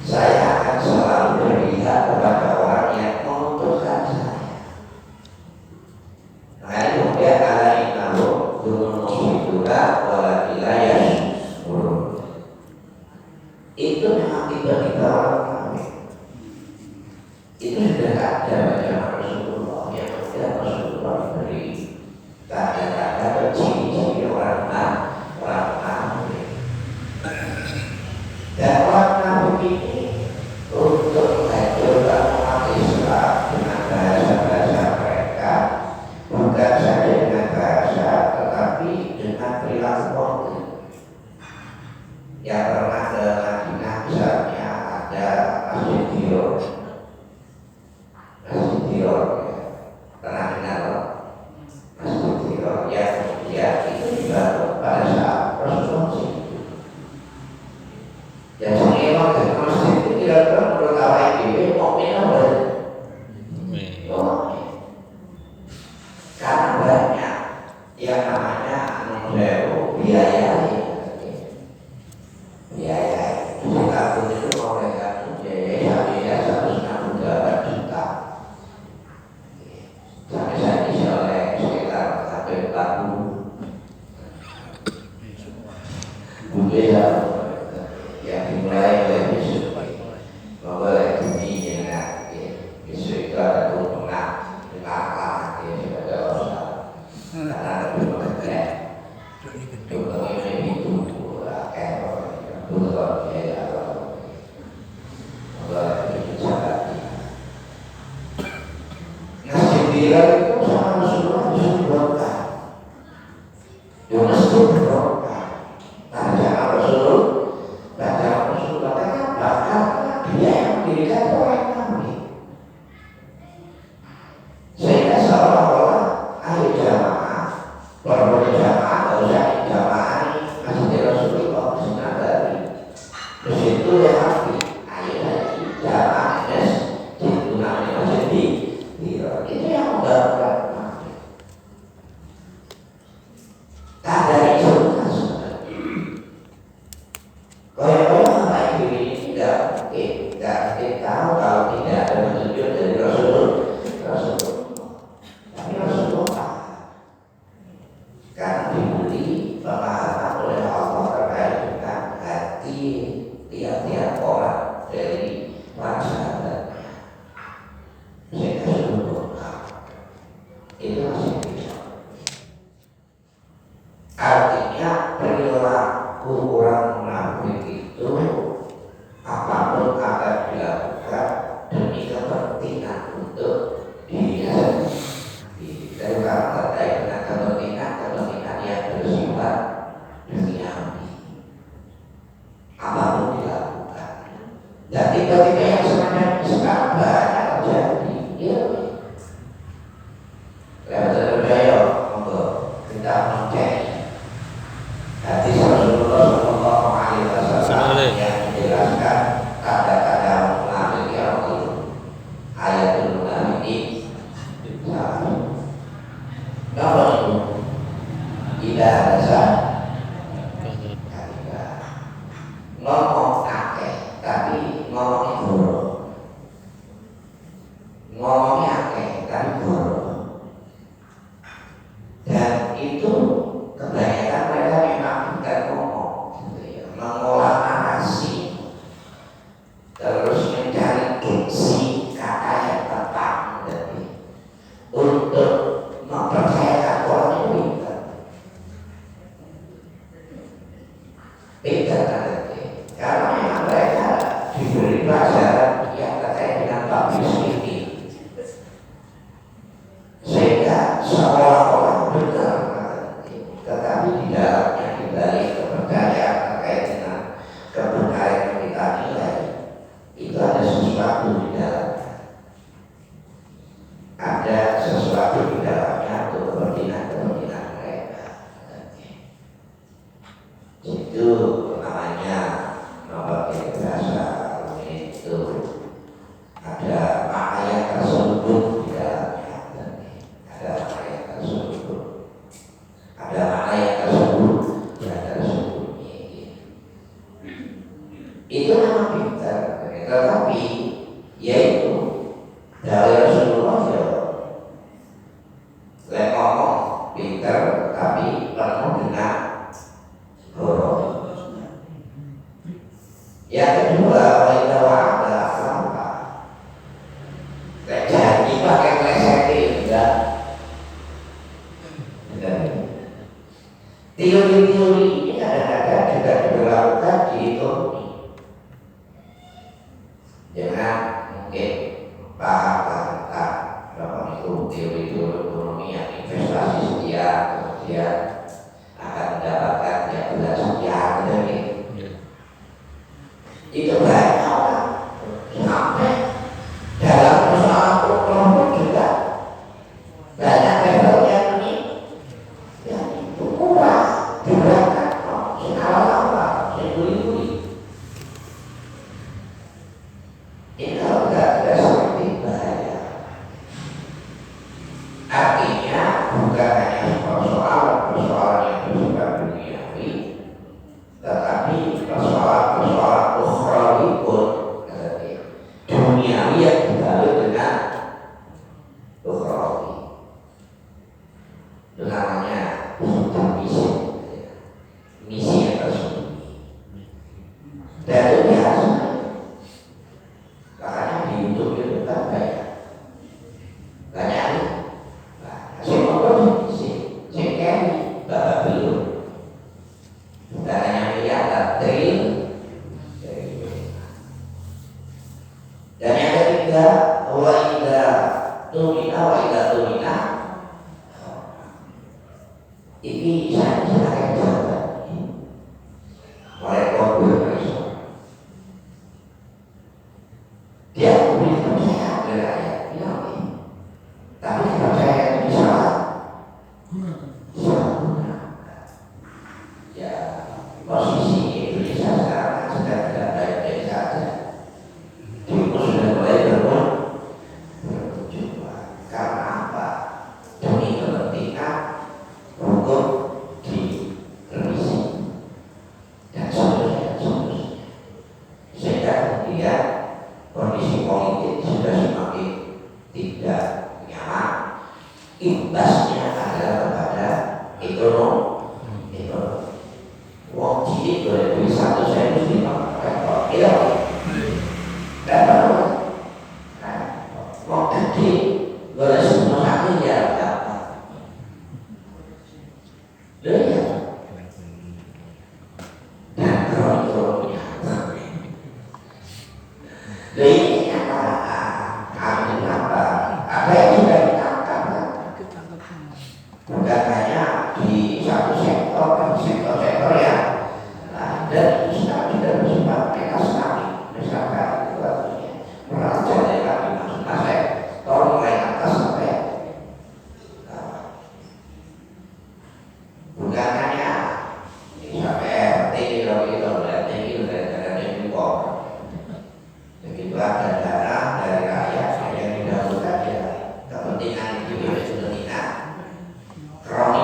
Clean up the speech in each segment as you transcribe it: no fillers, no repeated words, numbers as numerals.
Saya akan selalu berpihak kepada orang yang menguntungkan saya. Nah, kemudian ala inahu dunun musibura wala wilayah buruk. Itu memang tiba-tiba orang kafir. Itu sudah ada pada Rasulullah, yang kemudian Rasulullah diberi tanda-tanda ciri-ciri orang kafir. Dan orang kafir ini untuk menghancurkan umat Islam dengan bahasa-bahasa mereka, bukan saja dengan bahasa, tetapi dengan perilaku konkret. Yang pernah ke Madinah misalnya ada Masjid Dior, pernah dengar Masjid Dior yang kemudian itu dibangun pada saat Rasulullah itu. Yang semua dari masjid itu kira-kira menurut awal ini mukmin apa? Karena banyak yang namanya biaya. Kita pun itu mau mereka biaya 168 juta. Sampai saat ini oleh sekitar hampir 40 budaya yang dimulai oleh besok memulai dunia. Besok itu ada tuntunan dengarkan sebagai orang karena lebih mengerti tuntunan ini itu tuntunan biaya mulai berbicara. Nasib dia itu sama Rasulullah disuruh berdoa. Dia mesti berdoa. Baca Rasulullah karena dia yang mendirikan orang kami. Sehingga seolah-olah ahli jamaah, berjamaah, kalau saya jamaah masih Rasulullah dari di situ ya hati, ayo jamaah itu namanya masjid itu yang menggambarkan. Tak dari surga sebenarnya. Koyak-koyak kayak gini ini tidak mungkin tahu kalau tidak ada petunjuk dari Rasulullah. Tapi Rasulullah karena diberi pemahaman oleh Allah terkait dengan hati tiap-tiap orang dari para sahabatnya. Sehingga itu masih bisa. Artinya perilaku orang munafik itu apapun akan dilakukan demi kepentingan untuk dirinya sendiri. Dan kalau terkait dengan kepentingan yang bersifat duniawi, apapun dilakukan. Dan tiba-tiba yang sekarang banyak terjadi. Lewat budaya kita mengcek hadis Rasulullah Shallallahu Alaihi Wasallam yang menjelaskan tanda-tanda munafik yang itu ayatul munafikin. Apa itu? Tidak ada ngomong akeh tapi ngomongnya buruk. Ngomongnya akeh tapi buruk. Dan itu kebanyakan mereka memang bukan ngomong, mengolah narasi, terus mencari diksi kata yang tepat untuk mempercayakan orang itu pintar nanti. Karena memang mereka diberi pelajaran yang terkait dengan public speaking, sehingga seolah-olah benar, tetapi di dalamnya dibalik kepercayaan terkait dengan kebenaran yang kita nilai itu ada sesuatu di dalamnya. Ada sesuatu di dalamnya untuk kepentingan mereka. Itu namanya memakai bahasa itu ada makna tersebut di dalamnya. Ada makna tersebut. Ada makna yang tersebut dan tersembunyi. Itu memang pintar. tetapi yaitu dari Rasulullah ya lek ngomong pinter tapi penuh dengan huruf. Yang kedua, wanita wa'ada akhlaka. Lek janji pakai kleseti enggak. Teori-teori ini kadang-kadang juga diberlakukan di ekonomi. Jangan mungkin paham tentang apa itu teori-teori ekonomi yang investasi sekian kemudian akan mendapatkan 13 sekian gitu. Itu banyak orang sampai dalam persoalan kelompok juga banyak level yang ini yang itu kurang diberangkat awal-awal sebuli-buli. Ini kalau tidak seperti bahaya. Artinya bukan hanya persoalan yang bersifat duniawi, tetapi persoalan ukhrawi pun duniawi yang dibalut dengan ukhrawi. Itu namanya misi yang tersembunyi. Dan itu biasa. Makanya di YouTube itu kan banyak saya ngomong saya kan bapak belum dan hanya melihat dan yang ketiga wa'ida tumina ini saya akan jawab oleh Qobul dia memiliki kepercayaan dengan ayat ini, tapi kepercayaan itu salah ya posisi Indonesia sekarang sedang tidak baik-baik saja. Timur sudah mulai bermunculan. Karena apa? Demi kepentingan hukum di revisi dan seterusnya. Sehingga kemudian kondisi politik sudah semakin tidak nyaman. Imbasnya adalah kepada ekonomi. Wong cilik boleh beli 100.000 di rekor, iya. Dapat wong gede boleh 10 ya dapat. Ya. Dan kronik-kroniknya. Ini apa yang sudah ditangkap bukan hanya di satu sektor, tapi sektor-sektor yang dan itu sudah bersifat mereka sekali misalkan itu artinya merancang dengan dimaksudkan sektor mulai atas sampai bukan hanya sampai tinggi dari impor. Begitu ada dana dari rakyat yang didahulukan ya kepentingan itu kepentingan kroni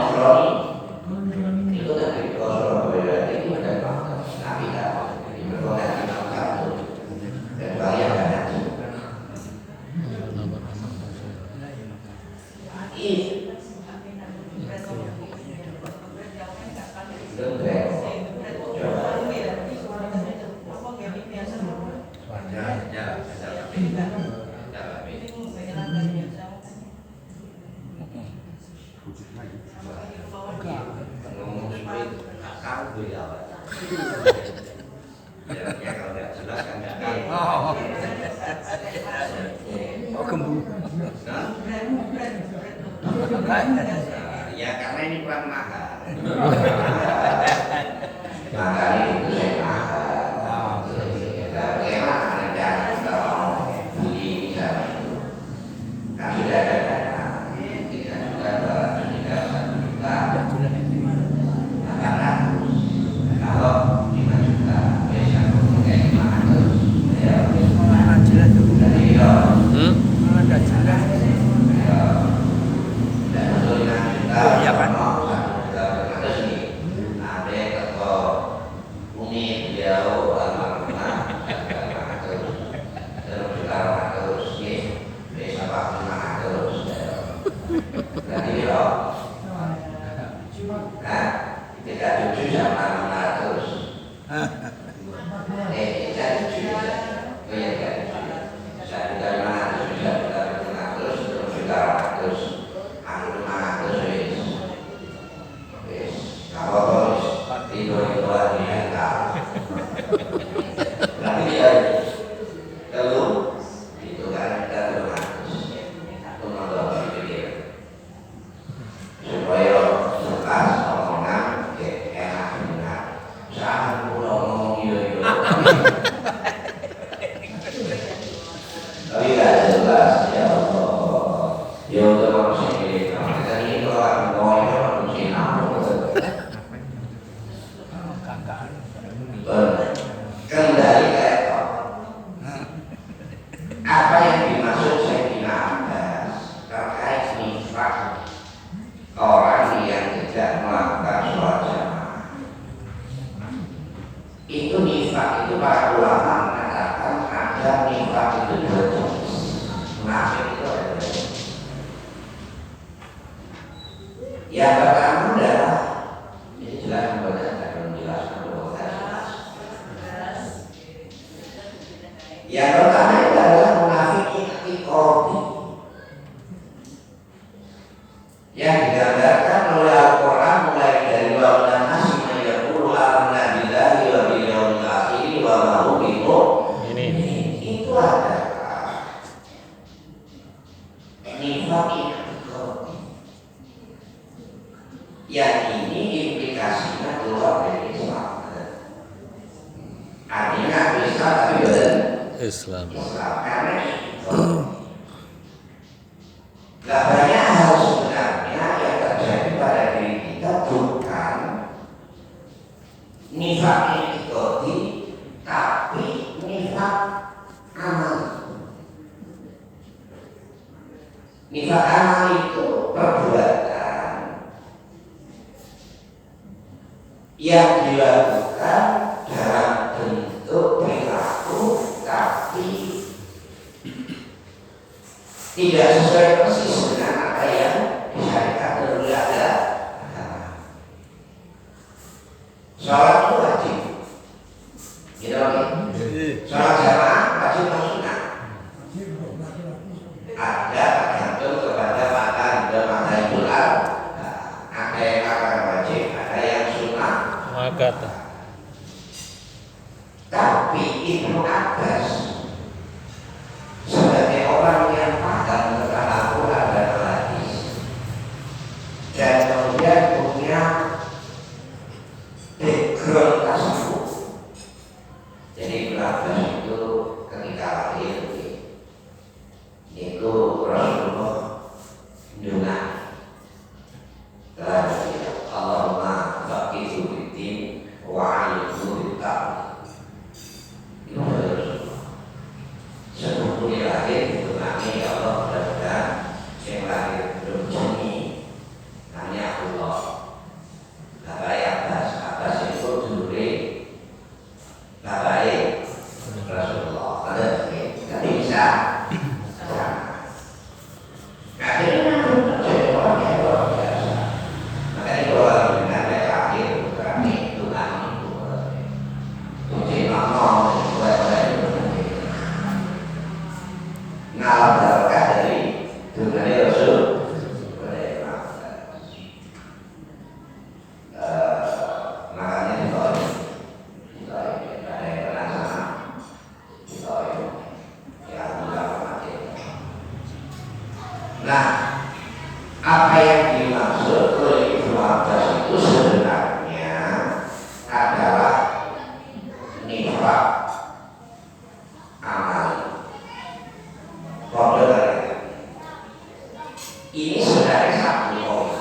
itu dari Surabaya itu ada nabi di berkonan di satu dan bayar dana ya karena ini kurang mahal. Makanya itu saya mahal. Bagaimana ada beli misalnya itu kan sudah ada dana tidak juga tidak 1 juta karena kalau 5 juta biasa kayak gimana terus ya jelas tuh dari ada jelas ya kan ada itu para ulama mengatakan ada nifak itu dua jenis. Munafik itu ada dua jenis. Yang pertama adalah ini jelas membaca belum jelas jelas. Yang pertama itu adalah munafik i'tiqadi yang digambarkan oleh Al-Quran mulai dari wa minan nasi man yaqulu amanna billahi wa bil yawmil akhir wa ma hum bimu'minin. Itu adalah nifaq i'tiqadi. Yang ini implikasinya keluar dari Islam. Artinya Islam tapi bukan Islam. Karena itu gak banyak hal sebenarnya yang terjadi pada diri kita bukan nifaq i'tiqadi tapi nifaq amal. Nifaq amal itu perbuatan yang dilakukan dalam bentuk perilaku tapi tidak sesuai persis dengan apa yang disyariatkan oleh agama. Sholat itu wajib, gitu kan? Sholat jamaah wajib atau sunnah? Ada tergantung kepada mata bulan. Ada yang akan wajib, ada yang sunnah. Tapi Ibnu Abbas sebagai orang yang paham tentang Al-Quran dan hadis dan kemudian punya background tasawuf. Jadi Ibnu Abbas itu ketika lahir itu Rasulullah dunia telah Allahumma faqihu fiddin wa 'allimhu fit-ta'wil. Sebelum dia lahir itu kami ya Allah mudah-mudahan yang lahir belum jadi namanya Allah. Bapak Abbas itu dulu Bapak Rasulullah. Ada tapi bisa. Akhirnya menjadi orang yang luar biasa. Makanya kalau dengan dia lahir berarti itu kami itu ngomong ngalah berkah dari dunia Rasul. Makanya ditolak ada yang pernah sana ditolak ya mudah mati. Nah, apa yang dimaksud oleh Ibnu Abbas itu sebenarnya adalah nifaq amal. Ini sebenarnya satu poin.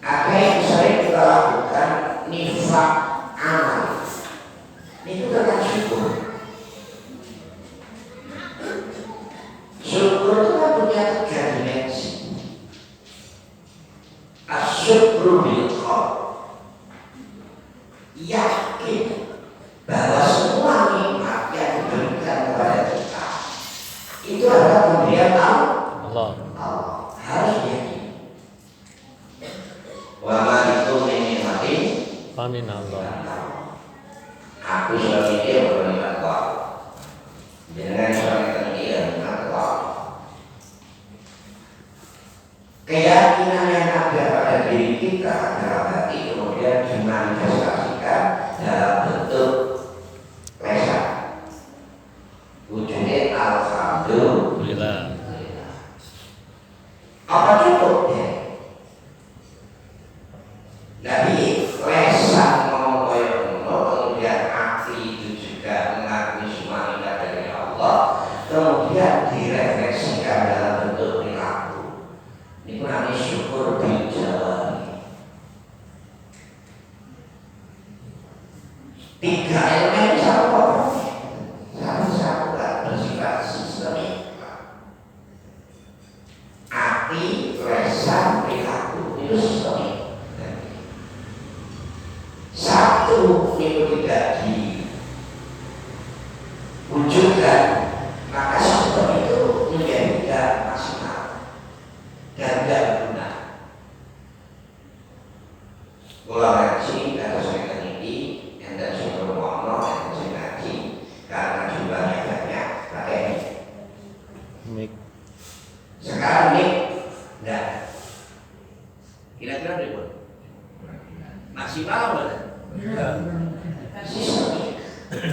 Apa yang sering kita lakukan nifaq amal itu tentang syukur. Syukur itu kan punya tiga dimensi. Asyukru bil qalb, yakin bahwa semua nikmat yang diberikan kepada kita itu adalah pemberian Allah. Harus yakin. Wa ma itu nikmati amin Allah. Aku sudah mikir bernikmat Allah. Jangan sampai terkira Allah. Keyakinan yang ada pada diri kita dalam hati kemudian dimanifestasikan dalam bentuk lesan. Wujudnya alhamdulillah. Apa cukup ya? Nabi lesan ngomong koyo kemudian hati itu juga mengakui semua nikmat dari Allah, kemudian direfleksikan dalam bentuk perilaku. Ini namanya syukur bil jawari.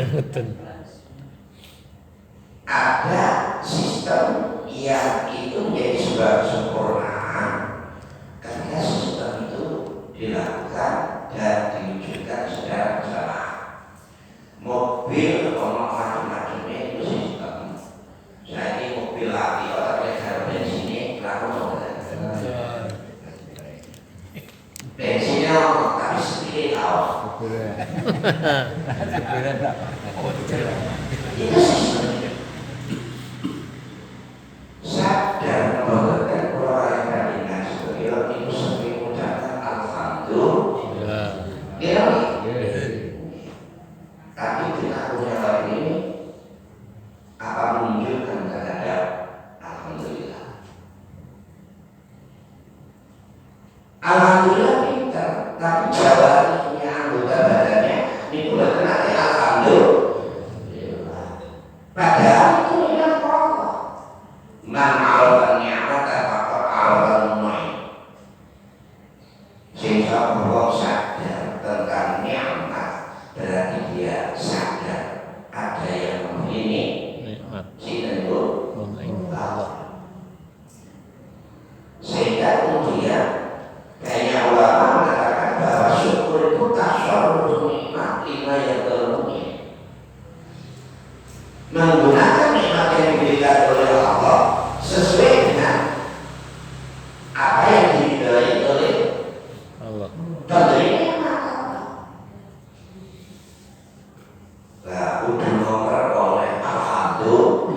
Betul. Ada sistem yang itu menjadi sebuah kesempurnaan ketika sistem itu dilakukan dan diwujudkan secara bersamaan. Mobil macam-macamnya itu sistem. Saya ini mobil lagi otaknya harusnya di sini laku bensinnya tapi sedikit tahu. Itu sistem. Sadar membangun keluarga dengan superior itu sering mengucapkan alhamdulillah. Tapi kita punya hal ini apa menunjukkan terhadap alhamdulillah. Alhamdulillah pintar, tapi jawabannya anggota badannya ini boleh kena alhamdulillah. Padahal itu yang pokok. Man alasan ni'mat atau alasan main. Sehingga bahwa sadar tentang ni'mat berarti dia sadar ada yang memberi nikmat. Sehingga kemudian banyak ulama mengatakan bahwa syukur itu tasyarruf nikmat lima yang terpenuhi. Menggunakan nikmat yang diberikan oleh Allah sesuai dengan apa yang diridhai oleh Allah. Tentunya lah udah nomor oleh alhamdulillah.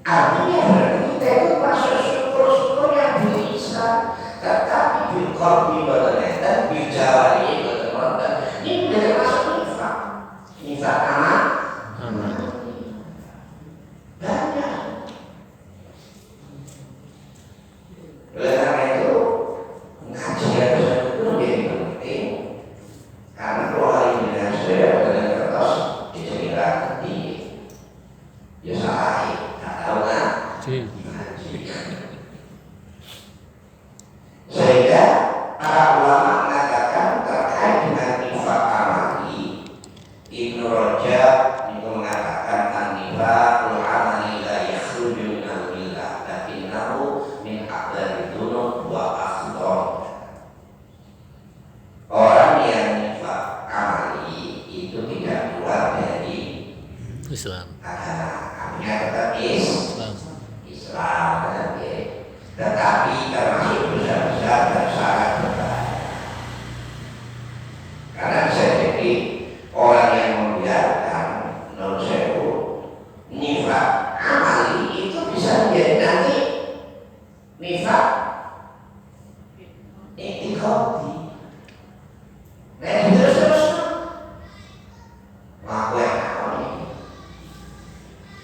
Artinya berarti kita itu masuk syukur-syukur yang bisa, tetapi bilqalbi dan bijawari dan ini tidak masuk nifaq aman banyak. Oleh karena itu ngaji itu menjadi penting karena kalau hari ini saya dengan kertas diceritakan di ya salah. Sehingga para ulama mengatakan terkait dengan nifaq amali, Ibnu Rajab itu mengatakan an-nifaqul amali la yakhruju min al-millah lakinnahu min aqdari dzunub wa akhdar. Orang yang nifaq amali itu tidak keluar dari Islam. Artinya tetap Islam tetapi termasuk dosa-dosa dan syarat berbahaya. Karena bisa jadi orang yang membiarkan non-sewu nifaq amali itu bisa menjadi nanti nifaq i'tiqadi. Nah terus ngakuin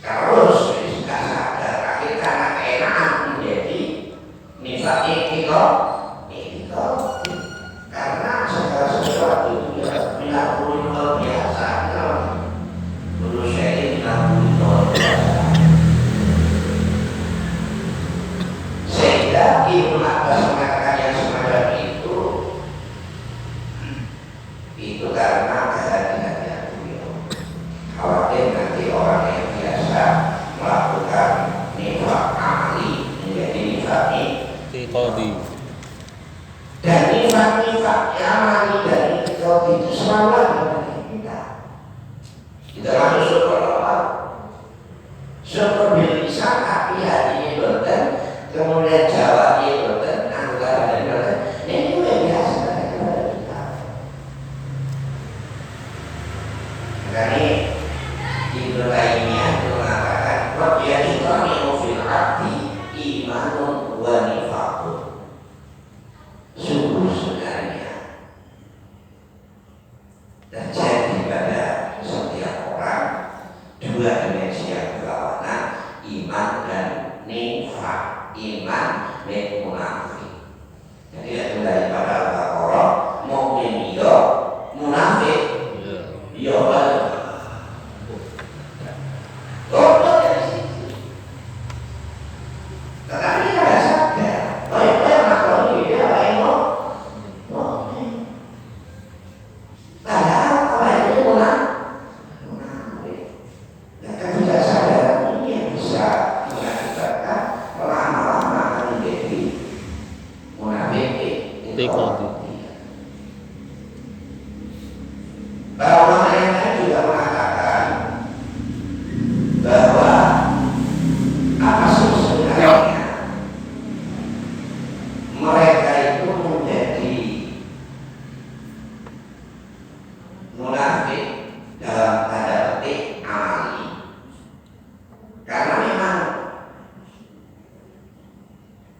terus suka sadar akhirnya karena keenakan menjadi nifaq i'tiqadi karena segala sesuatu itu dilakukan luar biasa menurut saya dilakukan luar biasa sehingga Ibnu Abbas mengatakan yang semacam itu karena kehadirannya beliau khawatir nanti orang yang biasa melakukan nifaq amali menjadi nifaq i'tiqadi. Dan nifaq amali dan i'tiqadi itu selalu ada pada kita. Kita langsung syukur Allah. Syukur bil lisan tapi hatinya boten, kemudian jawabnya boten, anggota badan boten. Ini juga biasa kepada kita. Makanya Ibnu Taimiyah mengatakan wa yajtami'u fil 'abdi imanun wa nifaqun. Sungguh sebenarnya terjadi pada setiap orang dua dimensi yang berlawanan, I'tiqadi. Ulama yang lain juga mengatakan bahwa apa sih sebenarnya mereka itu menjadi munafik dalam tanda petik amali, karena memang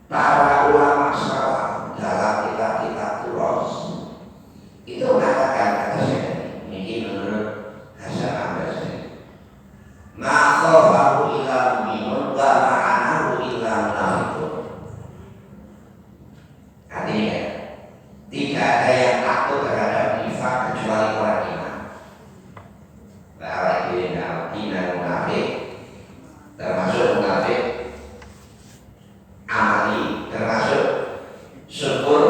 para ulama salaf dalam kitab-kitab turos itu mengatakan kata saya ini menurut Hasan Al-Basri, ma khafahu illa mu'minun wa ma'anahu illa munafiqun. Artinya tidak ada yang takut terhadap nifak kecuali orang iman. Bahwa itu yang munafik, termasuk munafik amali, termasuk syukur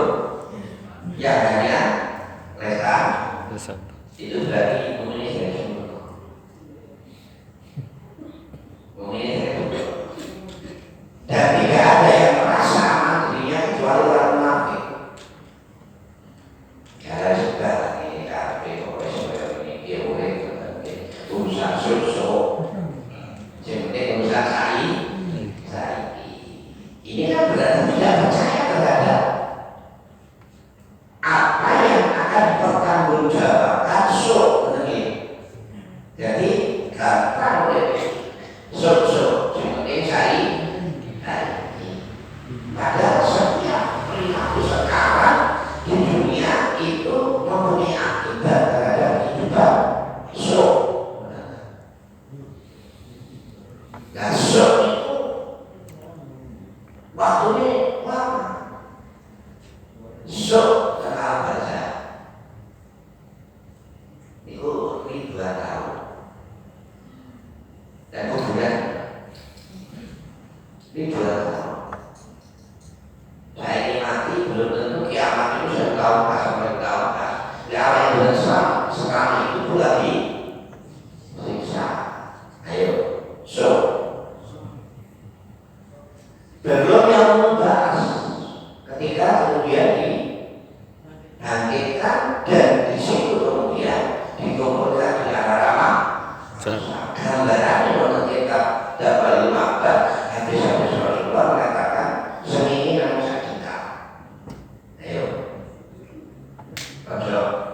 yang hanya lesan, itu berarti mukmin yang sempurna. Mukmin yang sempurna. Dan tidak ada yang merasa aman dirinya kecuali orang munafik. Kalau sudah ini kafe profesional ini dia boleh urusan susu, jadi urusan sai. Ini kan berarti tidak percaya terhadap apa yang akan dipertanggungjawabkan begini. Jadi gampang oleh seperti saya. Padahal setiap perilaku sekarang di dunia itu mempunyai akibat terhadap kehidupan. Nah, itu waktunya lama. Kenal baca itu ribuan tahun, dan kemudian ribuan tahun. Saya ini mati belum tentu kiamat itu 1 tahun pas sampai tahun pas. Ya yang benar sekarang itu lagi siksa. Ayo, belum yang membahas ketika kemudian dibangkitkan dan di situ kemudian dikumpulkan di arah gambarannya menurut kitab Dabalul Ma'bad, hadis-hadis Rasulullah mengatakan seminggu namun saja. Ayo, Rasul.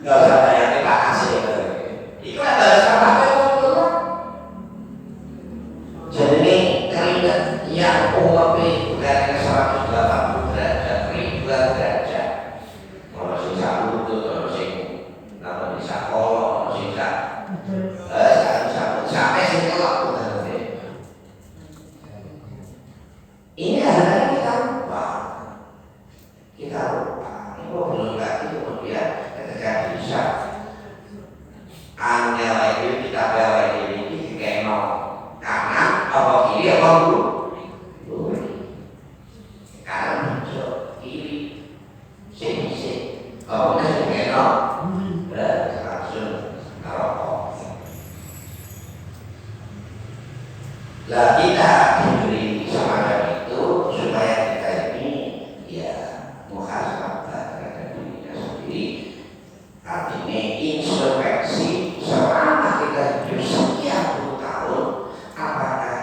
Gak usah bayar kita kasih. Itu adalah salah. Jadi keringat yang UAP bukan 180 derajat, ribuan derajat. Kalau sisa lutut, kalau sisa kolong, kalau sisa sampai sini kalau ini adalah kita lupa. Ini belum lagi kemudian ketika bisa angel itu kita bawa ini kekeno kanan apa kiri apa dulu kanan muncul kiri sini apa nasi kekeno dan langsung rokok. Lah kita diberi semacam itu supaya kita ini ya muhasabah terhadap dirinya sendiri. Artinya introspeksi selama kita hidup sekian puluh tahun, apakah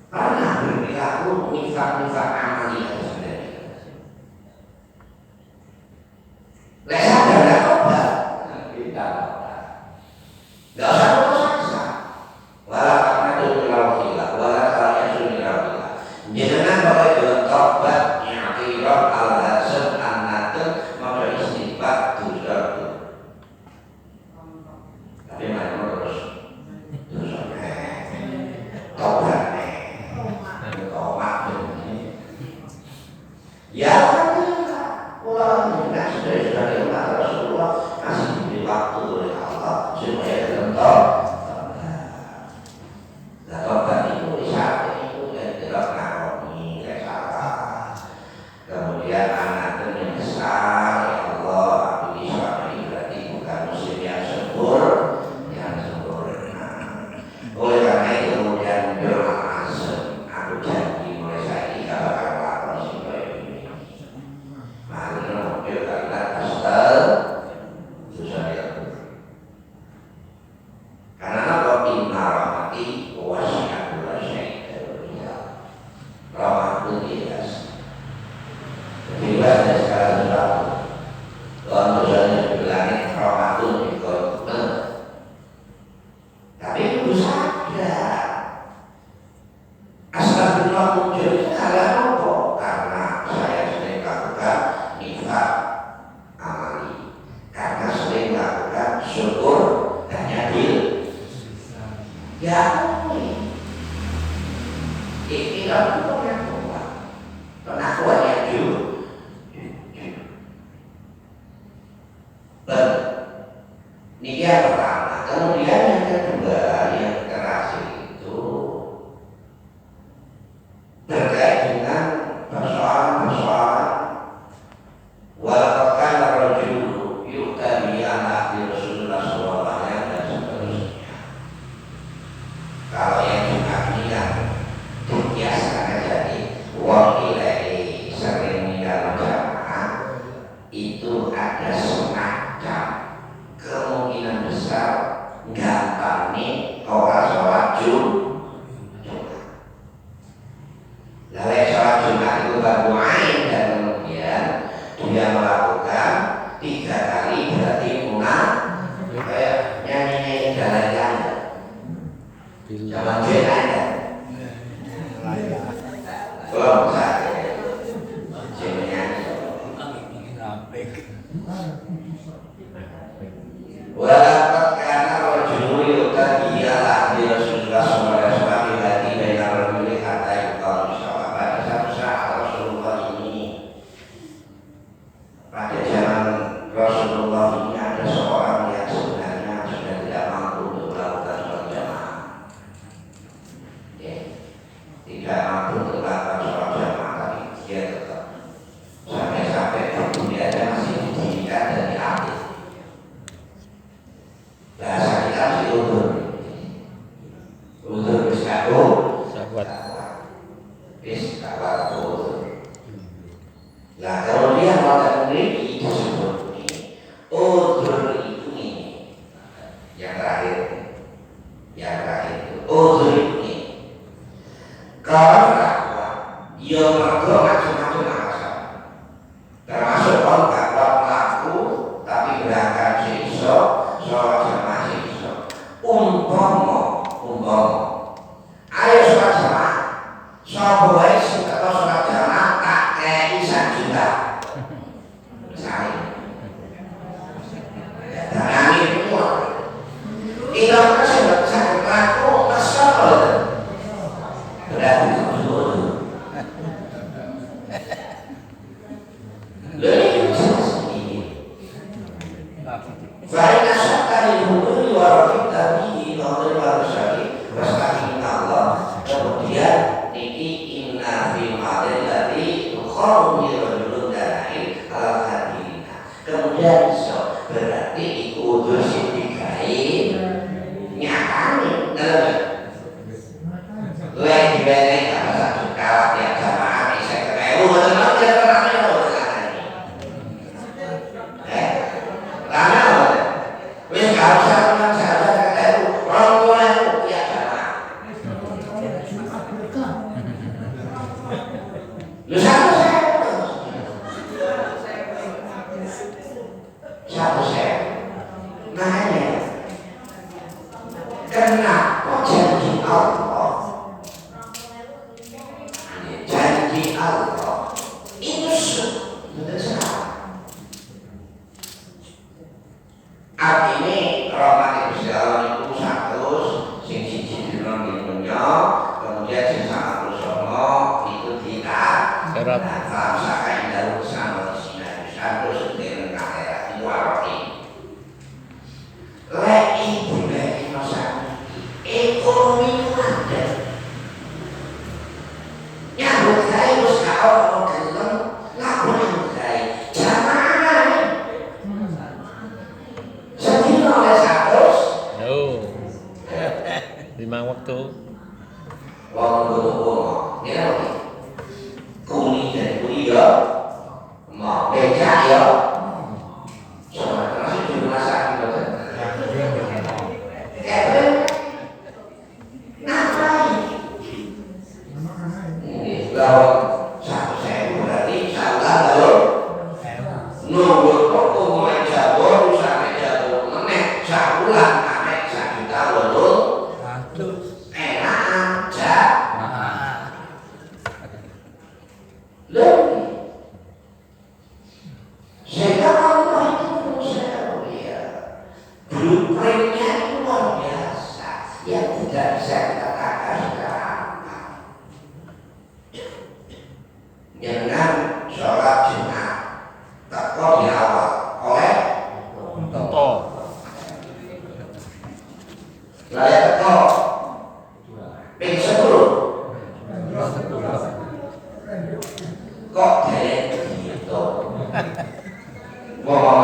pernah berperilaku nifak-nifak amali atau sebenarnya? Lesa ada obat, kita obat. Gak usah putus asa. Walau karena itu mirawakillah, walau karena itu mirawakillah. Jangan boleh bertobat yang akhirat al-hasan an-natun maka istighfar dosa. Tapi mana terus tobat tomat astagfirullah muncul itu karena apa? Karena saya sering lakukan nifak amali, karena sering lakukan syukur hanya ya ini kan pengakuan yang jujur. Ini yang pertama. Kemudian yang kedua, yang terakhir itu terkait dengan persoalan-persoalan walaupun rajul yu'tabi ala Rasulullah sallallahu alaihi wasallam dan seterusnya. Kalau yang juga ini kan biasanya jadi wong ilai sering meninggal jamaah itu ada semacam kemungkinan besar gampang nih orang sholat Jumat. Lalu sholat Jumat itu bermuain dan kemudian dia melakukan 3 kali berarti kayak nyanyi jalan-jalan. Zaman Jumat ada. Belum saya walaupun karena rojul yu'tabi ala Rasulullah sallallahu alaihi wasallam lagi baina rajuli hatta yuqal misalnya pada satu saat Rasulullah ini, pada zaman Rasulullah ini ada seorang yang sebenarnya sudah tidak mampu untuk melakukan sholat jamaah, tidak mampu untuk melakukan sholat jamaah, tapi dia tetap sampai dia masih didirikan dan diambil. Bahasa kita masih udur biskako sahabat udur. Nah kalau dia mau memiliki itu seperti udur itu ini yang terakhir itu udur ini kalau dia mergo macam-macam alasan, termasuk kalau nggak pelaku tapi berangkat sesok sholat jamaah sesok umpama ayo sholat jamaah sapa wae sing teko sholat jamaah tak kei 1 juta misalnya dan ini semua kita kasih bisa berlaku kesel berarti dulu lebih ini baik asalkan dihubungi warahmatullahi wabarakatuh Allah. Kemudian ini inna fi ma'adil ladhi khawmi rajulun darain ala hadirina. Kemudian so berarti ikudur sindikai nyatani lagi banyak kalau satu kawat yang jamaah bisa ketemu benar dia terangnya karena wis gak usah nang sahabat ketemu orang tua itu ya jamaah lu satu saya makanya kenapa janji Allah itu sudah salah. Artinya rahmat Gusti Allah itu 100 sing siji dirong dunya, kemudian sing 109 itu tidak syarat sakai dalu sama di sini 100 dengan akhirat itu arti. Lek ibu lek masa ekonomi itu ada. Nyambut gawe wis gak ono gelem laporan gawe jamaah sedina oleh 100 5 waktu wong ngomong ya kuni dan kuni ya mau becak ya sama terus di rumah sakit betul ngapain bahwa 1.000 berarti salah lalu nunggu toko mulai jabor sampai jabor meneh sabulan sampai 1 juta lho enak aja dengan sholat Jumat teko di awal oleh Ento. layak teko ping 10 kok dereng gitu. Ngomong